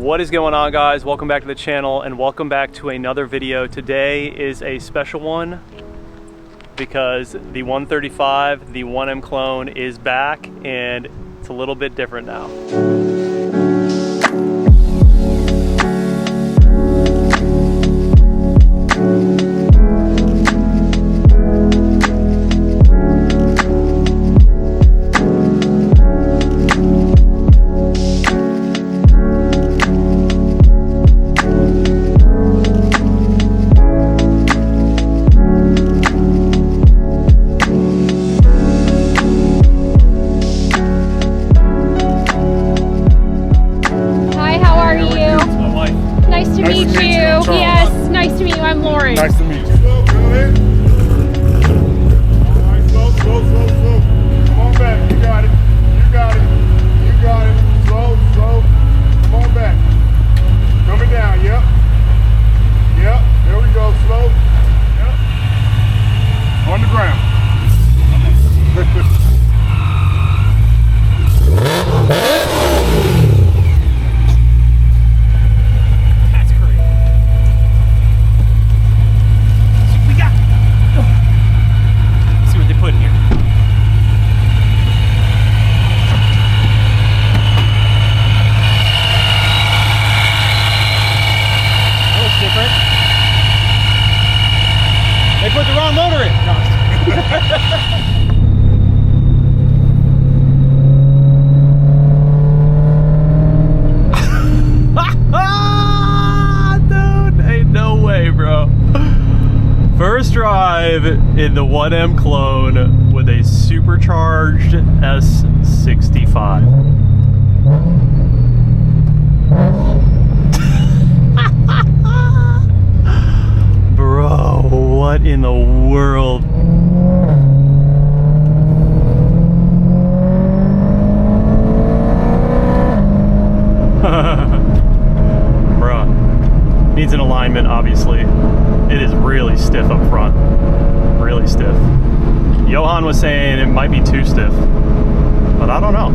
What is going on, guys? Welcome back to the channel and welcome back to another video. Today is a special one because the 135, the 1M clone, is back and it's a little bit different now. Nice to meet you. All right, slow. Come on back. You got it. Slow. Come on back. Coming down. Yep. There we go. Slow. Yep. On the ground. They put the wrong motor in. No. Dude, ain't no way, bro. First drive in the 1M clone with a supercharged S65. Bro, what in the world? Bruh. Needs an alignment, obviously. It is really stiff up front. Really stiff. Johan was saying it might be too stiff, but I don't know.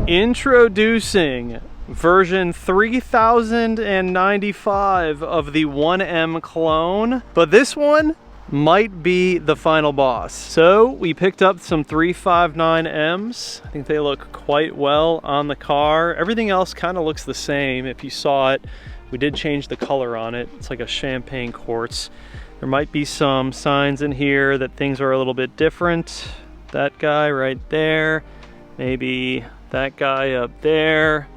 Introducing version 3095 of the 1M clone, but this one might be the final boss. So we picked up some 359Ms. I think they look quite well on the car. Everything else kind of looks the same. If you saw it, we did change the color on it. It's like a champagne quartz. There might be some signs in here that things are a little bit different. That guy right there, maybe that guy up there.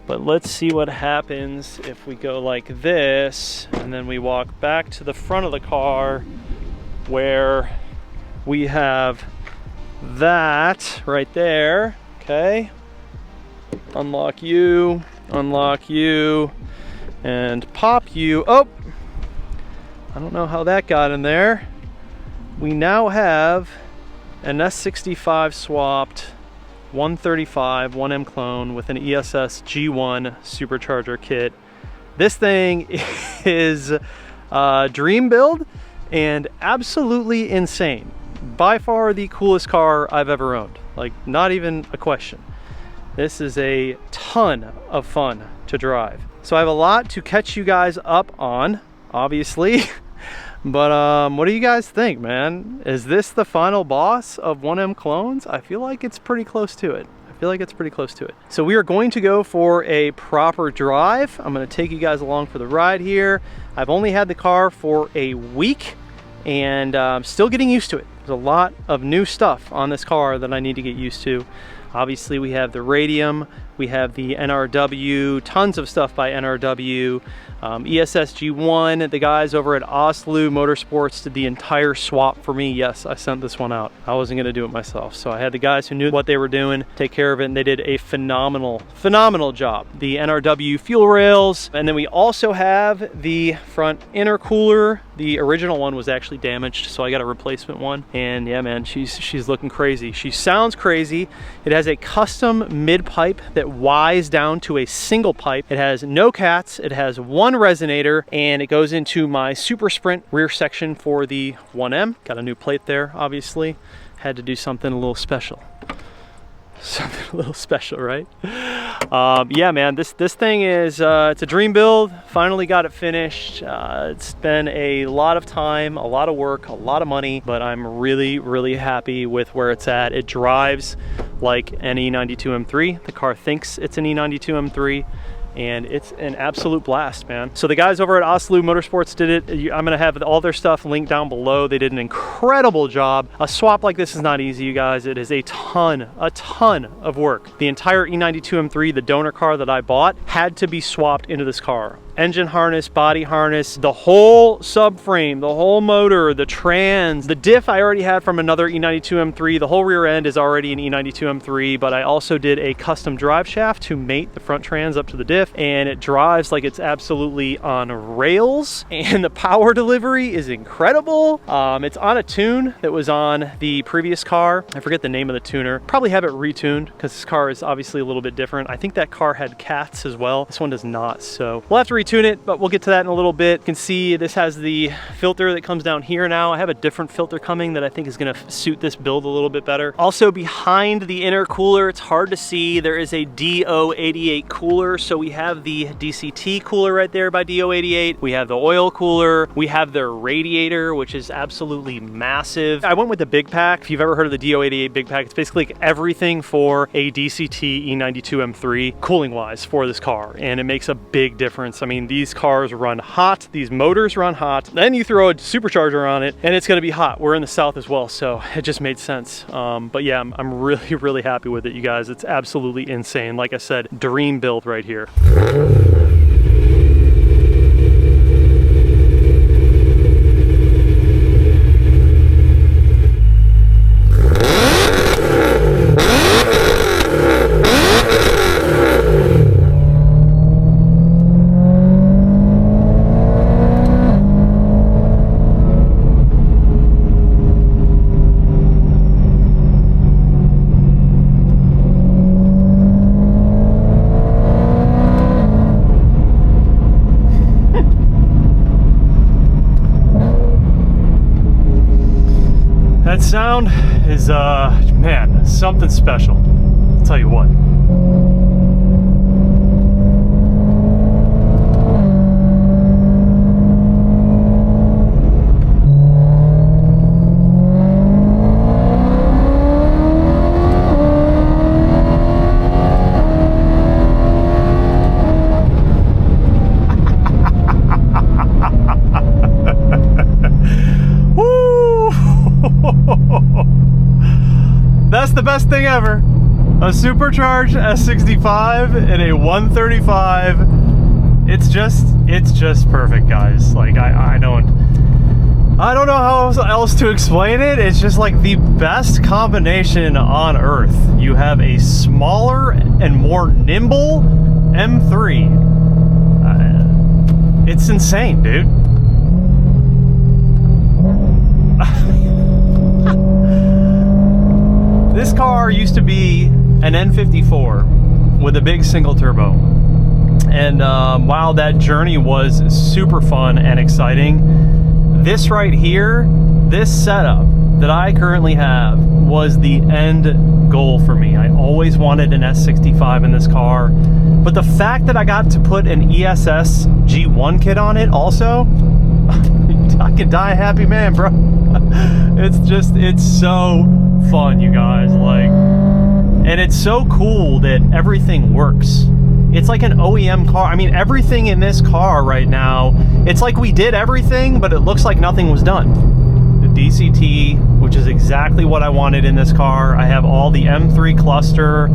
But let's see what happens if we go like this and then we walk back to the front of the car where we have that right there. Okay. Unlock you, and pop you. Oh, I don't know how that got in there. We now have an S65 swapped 135 1M clone with an ESS G1 supercharger kit. This thing is a dream build and absolutely insane. By far the coolest car I've ever owned. Like, not even a question. This is a ton of fun to drive. So I have a lot to catch you guys up on, obviously. But what do you guys think, man? Is this the final boss of 1M clones? I feel like it's pretty close to it. So we are going to go for a proper drive. I'm gonna take you guys along for the ride here. I've only had the car for a week and I'm still getting used to it. There's a lot of new stuff on this car that I need to get used to. Obviously we have the radium, we have the NRW, tons of stuff by NRW, ESS G1, the guys over at Oslo Motorsports did the entire swap for me. Yes, I sent this one out. I wasn't gonna do it myself. So I had the guys who knew what they were doing take care of it, and they did a phenomenal job. The NRW fuel rails, and then we also have the front intercooler. The original one was actually damaged, so I got a replacement one. And yeah, man, she's looking crazy. She sounds crazy. It has a custom mid pipe that Y's down to a single pipe. It has no cats, it has one resonator, and it goes into my Super Sprint rear section for the 1M. Got a new plate there, obviously. Had to do something a little special. Something a little special, right? Yeah, man, this thing is it's a dream build. Finally got it finished. It's been a lot of time, a lot of work, a lot of money, but I'm really happy with where it's at. It drives like an E92 M3. The car thinks it's an E92 M3, and it's an absolute blast, man. So the guys over at Oslo Motorsports did it. I'm gonna have all their stuff linked down below. They did an incredible job. A swap like this is not easy, you guys. It is a ton of work. The entire E92 M3, the donor car that I bought, had to be swapped into this car. Engine harness, body harness, the whole subframe, the whole motor, the trans, the diff I already had from another E92 M3. The whole rear end is already an E92 M3, but I also did a custom drive shaft to mate the front trans up to the diff, and it drives like it's absolutely on rails, and the power delivery is incredible. It's on a tune that was on the previous car. I forget the name of the tuner. Probably have it retuned because this car is obviously a little bit different. I think that car had cats as well. This one does not, so we'll have to retune it, but we'll get to that in a little bit. You can see this has the filter that comes down here now. I have a different filter coming that I think is gonna suit this build a little bit better. Also behind the intercooler, it's hard to see, there is a Do88 cooler. So we have the DCT cooler right there by Do88. We have the oil cooler. We have their radiator, which is absolutely massive. I went with the big pack. If you've ever heard of the Do88 big pack, it's basically like everything for a DCT E92 M3 cooling wise for this car, and it makes a big difference. I mean, these cars run hot, these motors run hot, then you throw a supercharger on it and it's gonna be hot. We're in the south as well, so it just made sense. But yeah, I'm really happy with it, you guys. It's absolutely insane. Like I said, dream build right here. That sound is, man, something special. I'll tell you what. That's the best thing ever. A supercharged S65 and a 135. It's just perfect, guys. Like I don't know how else to explain it. It's just like the best combination on earth. You have a smaller and more nimble M3. It's insane, dude. This car used to be an N54 with a big single turbo. And while that journey was super fun and exciting, this right here, this setup that I currently have was the end goal for me. I always wanted an S65 in this car, but the fact that I got to put an ESS G1 kit on it also, I can die a happy man, bro. It's so fun, you guys. Like, and it's so cool that everything works. It's like an OEM car. I mean, everything in this car right now, it's like we did everything, but it looks like nothing was done. The DCT, which is exactly what I wanted in this car. I have all the M3 cluster.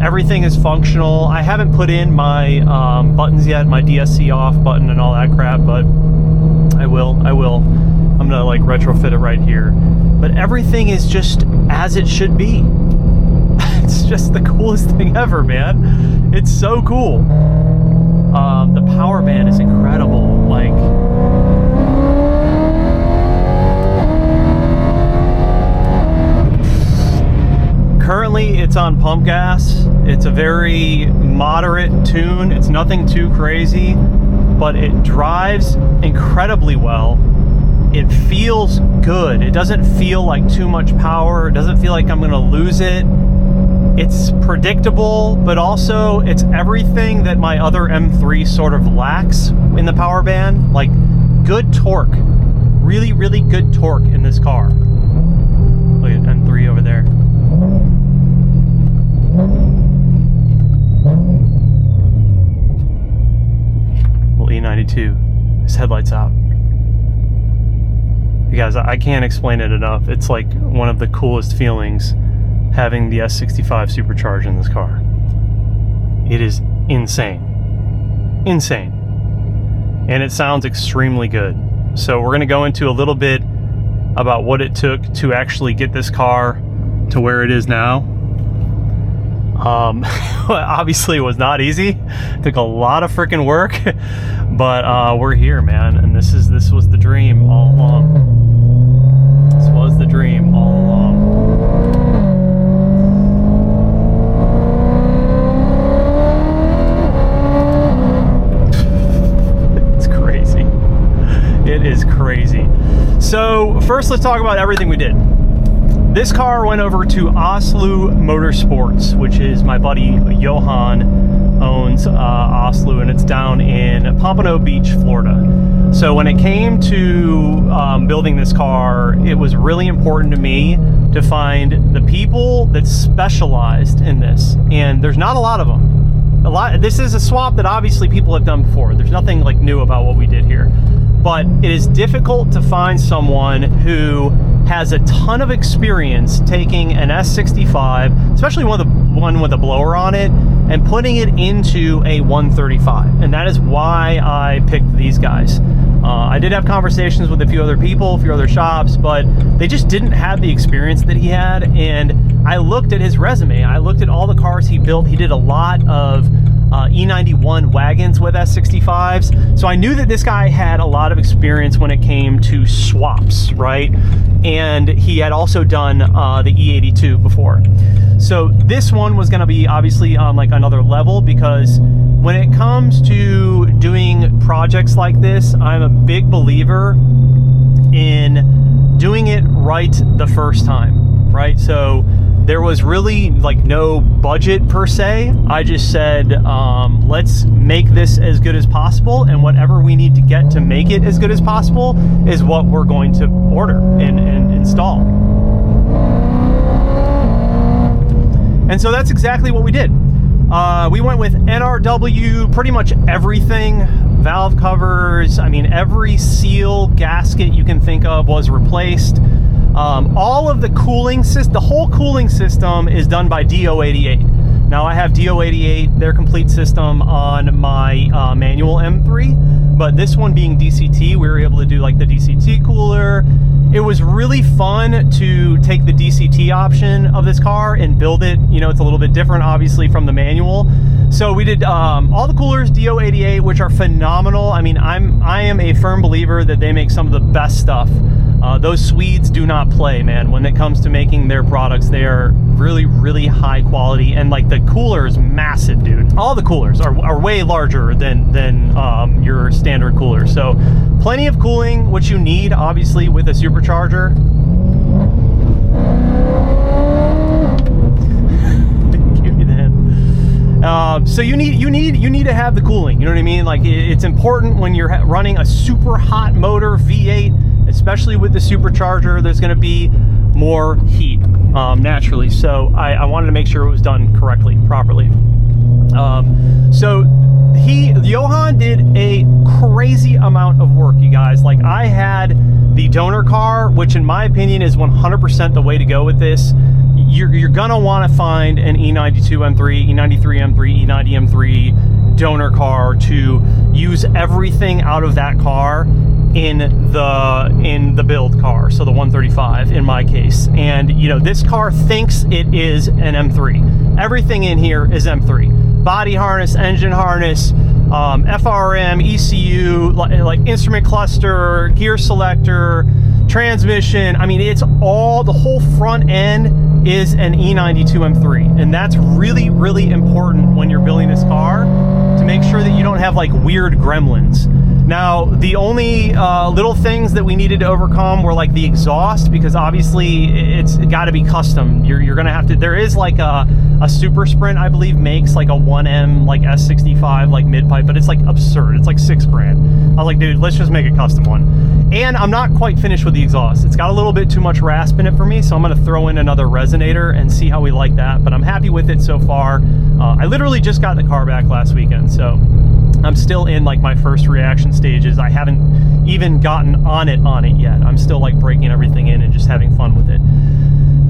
Everything is functional. I haven't put in my buttons yet, my DSC off button and all that crap, but I will. I'm gonna like retrofit it right here. But everything is just as it should be. It's just the coolest thing ever, man. It's so cool. The power band is incredible. Like, currently it's on pump gas. It's a very moderate tune. It's nothing too crazy, but it drives incredibly well. It feels good. It doesn't feel like too much power. It doesn't feel like I'm gonna lose it. It's predictable, but also it's everything that my other M3 sort of lacks in the power band. Like good torque, really, really good torque in this car. Look at M3 over there. Little E92, his headlights out. You guys, I can't explain it enough. It's like one of the coolest feelings having the S65 supercharged in this car. It is insane. Insane. And it sounds extremely good. So we're gonna go into a little bit about what it took to actually get this car to where it is now. Obviously it was not easy. It took a lot of freaking work, but we're here, man. And this was the dream all along. This was the dream all along. It is crazy. So first, let's talk about everything we did. This car went over to Oslo Motorsports, which is my buddy Johan owns Oslo, and it's down in Pompano Beach, Florida. So when it came to building this car, it was really important to me to find the people that specialized in this, and there's not a lot of them. This is a swap that obviously people have done before. There's nothing like new about what we did here. But it is difficult to find someone who has a ton of experience taking an S65, especially one with a blower on it, and putting it into a 135. And that is why I picked these guys. I did have conversations with a few other people, a few other shops, but they just didn't have the experience that he had. And I looked at his resume. I looked at all the cars he built. He did a lot of E91 wagons with S65s. So I knew that this guy had a lot of experience when it came to swaps, right? And he had also done the E82 before. So this one was gonna be obviously on like another level, because when it comes to doing projects like this, I'm a big believer in doing it right the first time, right? So there was really like no budget per se. I just said, let's make this as good as possible, and whatever we need to get to make it as good as possible is what we're going to order and install. And so that's exactly what we did. We went with NRW, pretty much everything, valve covers, I mean, every seal, gasket you can think of was replaced. All of the cooling system, the whole cooling system is done by Do88. Now I have Do88, their complete system on my manual M3, but this one being DCT, we were able to do like the DCT cooler. It was really fun to take the DCT option of this car and build it. You know, it's a little bit different obviously from the manual. So we did all the coolers, Do88, which are phenomenal. I mean, I am a firm believer that they make some of the best stuff. Those Swedes do not play, man. When it comes to making their products, they are really, really high quality. And like the cooler is massive, dude. All the coolers are way larger than your standard cooler. So plenty of cooling, which you need obviously with a supercharger. Give me that. So you need to have the cooling. You know what I mean? Like it's important when you're running a super hot motor V8, especially with the supercharger. There's going to be more heat naturally. So I wanted to make sure it was done correctly, properly. So Johan did a crazy amount of work, you guys. Like I had the donor car, which in my opinion is 100% the way to go with this. You're gonna want to find an E92 M3, E93 M3, E90 M3 donor car to use everything out of that car in the build car, so the 135 in my case. And you know, this car thinks it is an M3. Everything in here is M3. Body harness, engine harness, FRM, ECU, like instrument cluster, gear selector, transmission. I mean, it's all, the whole front end is an E92 M3. And that's really, really important when you're building this car, to make sure that you don't have like weird gremlins. Now, the only little things that we needed to overcome were like the exhaust, because obviously it's got to be custom. You're gonna have to, there is like a Super Sprint, I believe, makes like a 1M like S65 like mid pipe, but it's like absurd. It's like $6,000. I was like, dude, let's just make a custom one. And I'm not quite finished with the exhaust. It's got a little bit too much rasp in it for me, so I'm gonna throw in another resonator and see how we like that, but I'm happy with it so far. I literally just got the car back last weekend, so I'm still in like my first reaction stages. I haven't even gotten on it yet. I'm still like breaking everything in and just having fun with it.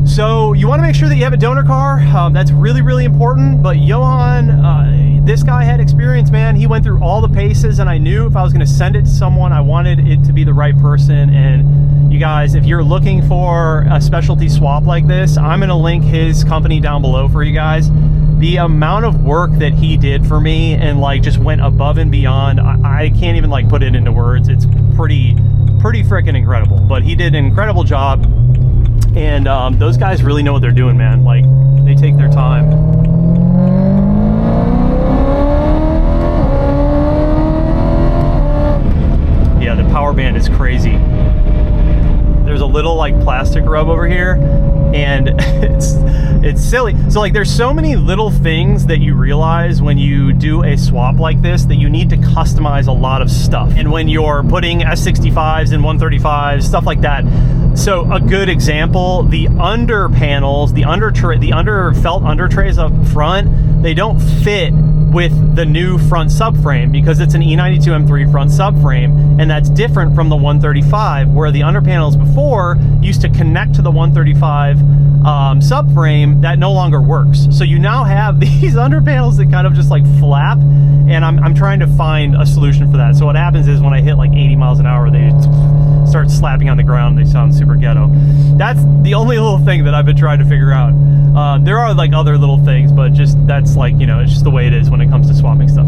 So you want to make sure that you have a donor car. That's really, really important. But Johan, this guy had experience, man. He went through all the paces, and I knew if I was going to send it to someone, I wanted it to be the right person. And you guys, if you're looking for a specialty swap like this, I'm going to link his company down below for you guys. The amount of work that he did for me and like just went above and beyond, I can't even like put it into words. It's pretty freaking incredible. But he did an incredible job, and those guys really know what they're doing, man. Like, they take their time. Yeah, the power band is crazy. There's a little like plastic rub over here, and it's silly. So like there's so many little things that you realize when you do a swap like this, that you need to customize a lot of stuff. And when you're putting S65s and 135s, stuff like that. So a good example, the under panels, the under felt under trays up front, they don't fit with the new front subframe because it's an E92 M3 front subframe, and that's different from the 135, where the under panels before used to connect to the 135 subframe. That no longer works. So you now have these under panels that kind of just like flap, and I'm trying to find a solution for that. So what happens is when I hit like 80 miles an hour, they start slapping on the ground. They sound super ghetto. That's the only little thing that I've been trying to figure out. There are like other little things, but just that's like, you know, it's just the way it is when it comes to swapping stuff.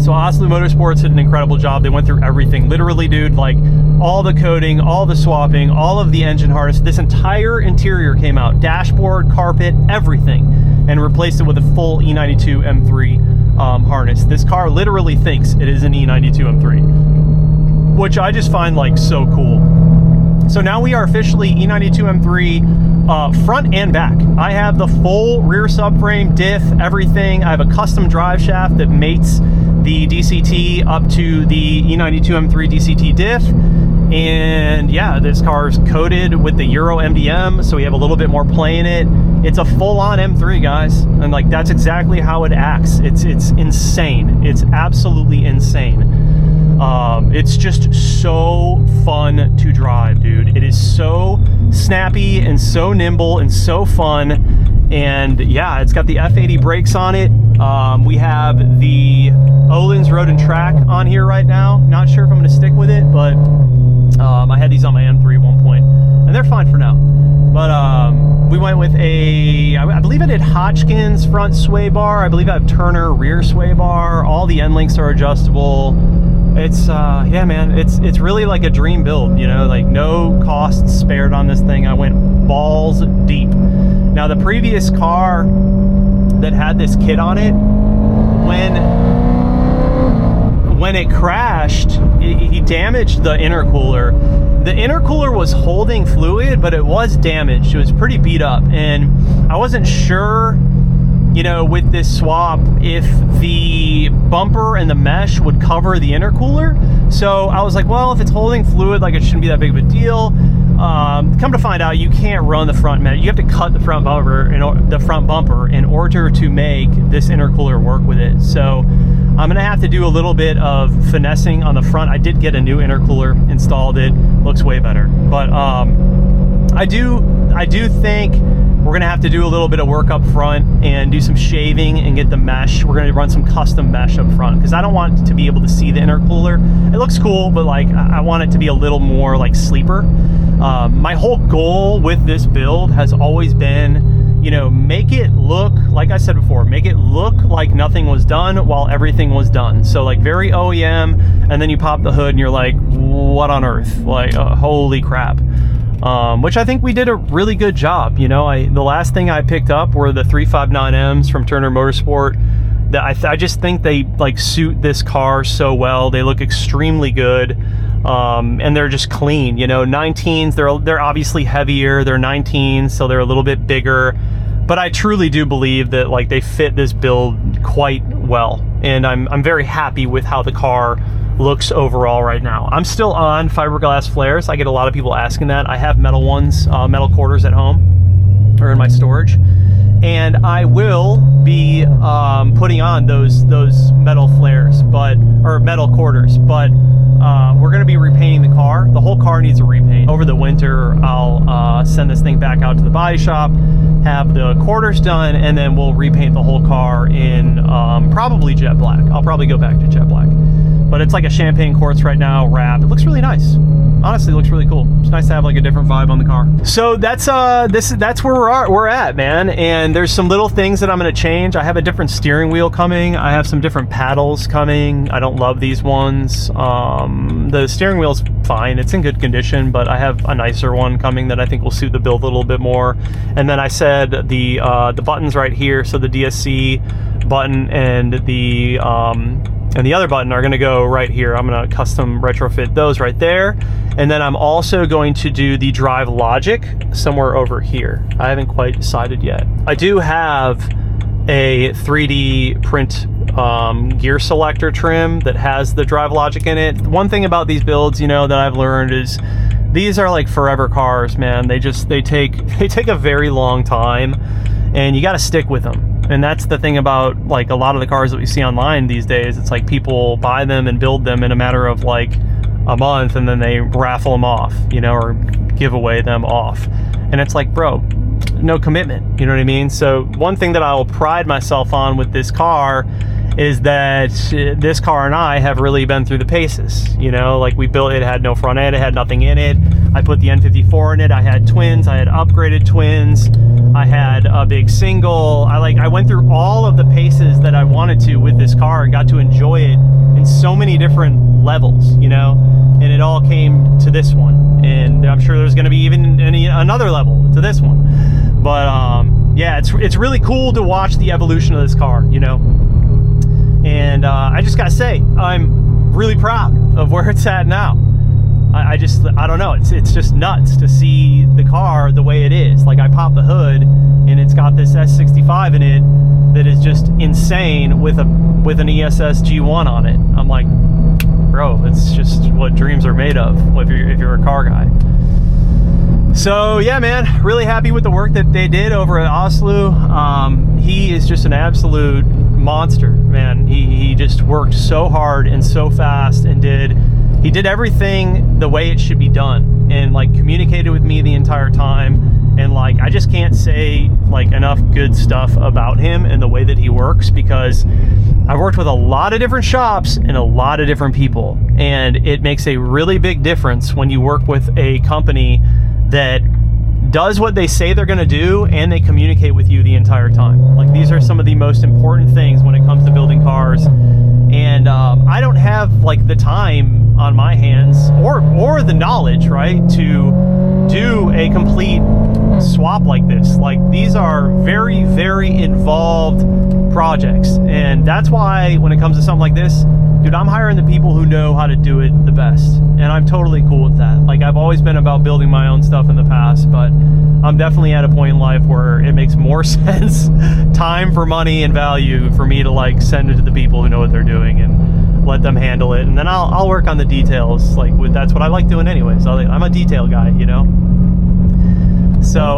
So Kies Motorsports did an incredible job. They went through everything, literally, dude, like all the coating, all the swapping, all of the engine harness. This entire interior came out, dashboard, carpet, everything, and replaced it with a full E92 M3 harness. This car literally thinks it is an E92 M3, which I just find like so cool. So now we are officially E92 M3 front and back. I have the full rear subframe, diff, everything. I have a custom drive shaft that mates the DCT up to the E92 M3 DCT diff. And yeah, this car is coated with the Euro MDM, so we have a little bit more play in it. It's a full-on M3, guys, and like that's exactly how it acts. It's insane. It's absolutely insane. It's just so fun to drive, dude. It is so snappy and so nimble and so fun. And yeah, it's got the F80 brakes on it. We have the Öhlins Road and Track on here right now. Not sure if I'm going to stick with it, but I had these on my M3 at one point, and they're fine for now. But we went with I believe I did Hotchkiss front sway bar. I believe I have Turner rear sway bar. All the end links are adjustable. It's yeah, man, it's really like a dream build, you know, like no costs spared on this thing. I went balls deep. Now the previous car that had this kit on it, when it crashed, he damaged the intercooler. The intercooler was holding fluid, but it was damaged. It was pretty beat up, and I wasn't sure, you know, with this swap, if the bumper and the mesh would cover the intercooler. So I was like, well, if it's holding fluid, like it shouldn't be that big of a deal. Come to find out, you can't run the front mesh. You have to cut the front bumper in order to make this intercooler work with it. So I'm gonna have to do a little bit of finessing on the front. I did get a new intercooler installed. It looks way better, but I do think we're gonna have to do a little bit of work up front and do some shaving and get the mesh. We're gonna run some custom mesh up front because I don't want to be able to see the intercooler. It looks cool, but like I want it to be a little more like sleeper. My whole goal with this build has always been, you know, make it look, like I said before, make it look like nothing was done while everything was done. So like very OEM, and then you pop the hood and you're like, what on earth? Like, holy crap. Which I think we did a really good job. You know, the last thing I picked up were the 359Ms from Turner Motorsport. I just think they like suit this car so well. They look extremely good, and they're just clean. You know, 19s, they're obviously heavier. They're 19s, so they're a little bit bigger. But I truly do believe that like they fit this build quite well, and I'm very happy with how the car looks overall right now. I'm still on fiberglass flares. I get a lot of people asking that. I have metal ones, metal quarters at home or in my storage, and I will be putting on those metal flares, or metal quarters, but we're going to be repainting the car. The whole car needs a repaint. Over the winter, I'll send this thing back out to the body shop, have the quarters done, and then we'll repaint the whole car in probably jet black. I'll probably go back to jet black, but it's like a champagne quartz right now, wrapped. It looks really nice. Honestly, it looks really cool. It's nice to have like a different vibe on the car. So that's where we're at, man. And there's some little things that I'm going to change. I have a different steering wheel coming. I have some different paddles coming. I don't love these ones. The steering wheel's fine. It's in good condition, but I have a nicer one coming that I think will suit the build a little bit more. And then I said the buttons right here, so the DSC button and the other button are going to go right here. I'm going to custom retrofit those right there. And then I'm also going to do the drive logic somewhere over here. I haven't quite decided yet. I do have a 3D print gear selector trim that has the drive logic in it. One thing about these builds, you know, that I've learned is these are like forever cars, man. They take a very long time, and you got to stick with them. And that's the thing about like a lot of the cars that we see online these days. It's like people buy them and build them in a matter of like a month, and then they raffle them off, you know, or give away them off. And it's like, bro, no commitment, you know what I mean? So one thing that I will pride myself on with this car is that this car and I have really been through the paces. You know, like we built it, had no front end, it had nothing in it. I put the N54 in it, I had twins, I had upgraded twins, I had a big single. I went through all of the paces that I wanted to with this car and got to enjoy it in so many different levels, you know, and it all came to this one. And I'm sure there's gonna be even another level to this one. But yeah, it's really cool to watch the evolution of this car, you know. And I just gotta say, I'm really proud of where it's at now. I don't know, it's just nuts to see the car the way it is. Like I pop the hood and it's got this S65 in it that is just insane with an ESS G1 on it. I'm like, bro, it's just what dreams are made of if you're a car guy. So yeah, man, really happy with the work that they did over at Oslu. He is just an absolute monster, man. He just worked so hard and so fast, and he did everything the way it should be done, and like communicated with me the entire time. And like I just can't say like enough good stuff about him and the way that he works, because I've worked with a lot of different shops and a lot of different people, and it makes a really big difference when you work with a company that does what they say they're going to do, and they communicate with you the entire time. Like these are some of the most important things when it comes to building cars. And I don't have like the time on my hands or the knowledge, right, to do a complete swap like this. Like these are very, very involved projects, and that's why when it comes to something like this, dude, I'm hiring the people who know how to do it the best, and I'm totally cool with that. Like I've always been about building my own stuff in the past, but I'm definitely at a point in life where it makes more sense, time for money and value, for me to like send it to the people who know what they're doing and let them handle it, and then I'll work on the details. Like that's what I like doing anyways. I'm a detail guy, you know. So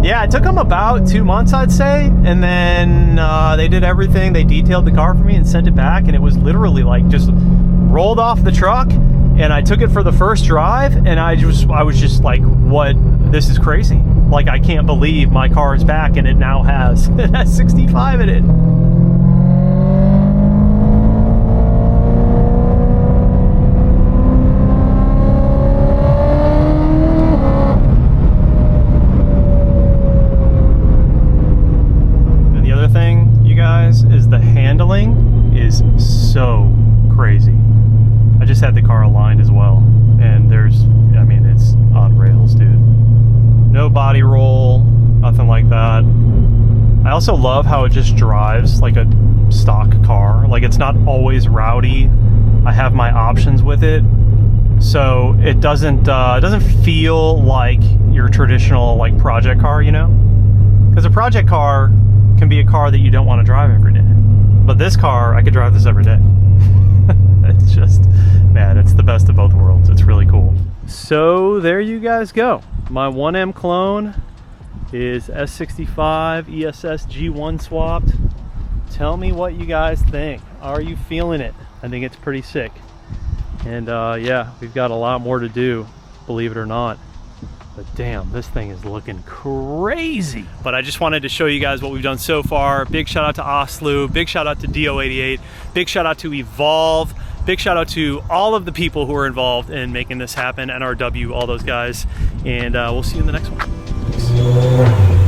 yeah, it took them about 2 months, I'd say, and then they did everything. They detailed the car for me and sent it back, and it was literally like just rolled off the truck, and I took it for the first drive, and I was just like, what? This is crazy. Like I can't believe my car is back, and it now has an S65 in it. Is the handling is so crazy. I just had the car aligned as well, and I mean, it's on rails, dude. No body roll, nothing like that. I also love how it just drives like a stock car. Like, it's not always rowdy. I have my options with it, so it doesn't feel like your traditional like project car, you know? Because a project car can be a car that you don't want to drive every day. But this car, I could drive this every day. It's just, man, it's the best of both worlds. It's really cool. So there you guys go. My 1M clone is S65 ESS G1 swapped. Tell me what you guys think. Are you feeling it? I think it's pretty sick. And yeah, we've got a lot more to do, believe it or not. But damn, this thing is looking crazy. But I just wanted to show you guys what we've done so far. Big shout out to Oslu, big shout out to Do88, big shout out to Evolve, big shout out to all of the people who are involved in making this happen, NRW, all those guys. And we'll see you in the next one.